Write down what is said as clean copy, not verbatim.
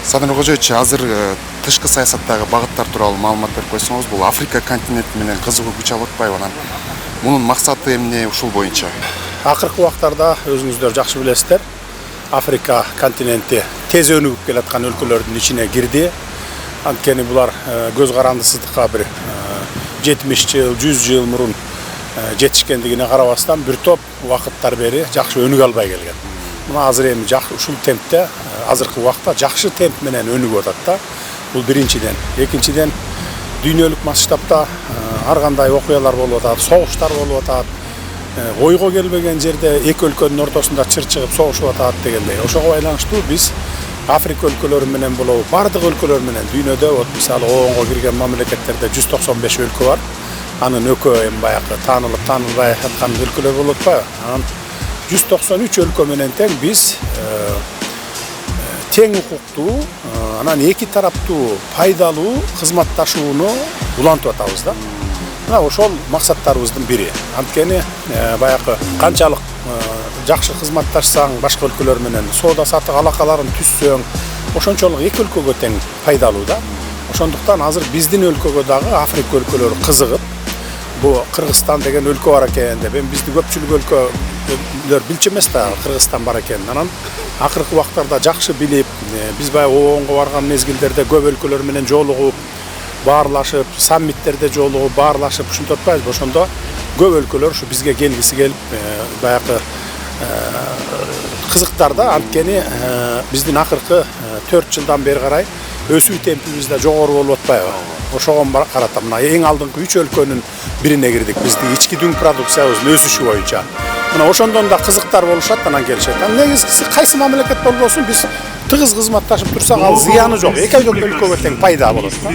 Садыр Кожоевич, азыр тышкы саясаттагы багыттар тууралуу маалымат берип койсоңуз, бул Африка континенти менен кызыгуу күч алып атпайбы анан? Мунун максаты эмне ушул боюнча? Акыркы убактарда өзүңүздөр жакшы билесиздер, Африка континенти тез өнүгүп келаткан өлкөлөрдүн ичине кирди. Анткени булар көз карандысыздыкка бир 70 жыл, 100 жыл мурун жетишкендигине карабастан бир топ убакыттар бери жакшы өнүгө албай келген. Мына азыр эми ушул темпте азыркы убакта жакшы темп менен өнүгүп атат да. Бул биринчиден. Экинчиден, дүйнөлүк масштабта ар кандай окуялар болуп атат, согуштар болуп атат. Ойго келбеген жерде эки өлкөнүн ортосунда чыр чыгып согушуп атат дегендей. Ошого байланыштуу биз Африка өлкөлөрү менен болобу, бардык өлкөлөр менен дүйнөдө, мисалы ООНго кирген мамлекеттерде 195 өлкө бар. Анын экөө эми баягы таанылып, таанылбай аткан өлкөлөр болуп атпайбы? Анан 193 өлкө менен тең биз тең укуктуу, анан эки тараптуу пайдалуу кызматташууну улантып атабыз да. Мына ошол максаттарыбыздын бири. Анткени баягы канчалык жакшы кызматташсаң, башка өлкөлөр менен соода саттык алакаларын түзсөң, ошончолук эки өлкөгө тең пайдалуу да. Ошондуктан азыр биздин өлкөгө дагы Африка өлкөлөрү кызыгып, бул Кыргызстан деген өлкө бар экен деп, эми бизди көпчүлүк өлкөлөр билчү эмес да Кыргызстан бар экенин. Анан акыркы убактарда жакшы билип, биз баягы ООНго барган мезгилдерде көп өлкөлөр менен жолугуп, баарлашып, саммиттерде жолугуп, баарлашып, ушинтип атпайбызбы? Ошондо көп өлкөлөр ушу бизге келгиси келип, баягы кызыктар да. Анткени биздин акыркы 4 жылдан бери карай өсүү темпибиз да жогору болуп атпайбы? Ошого карата мына эң алдыңкы 3 өлкөнүн бирине кирдик. Биздин ички дүң продукциябыздын өсүшү боюнча. Мына ошондон да кызыктар болушат, анан келишет. Негизгиси кайсы мамлекет болбосун биз тыгыз кызматташып турсак, ал зыяны жок. Эки өлкөгө тең пайда болот да.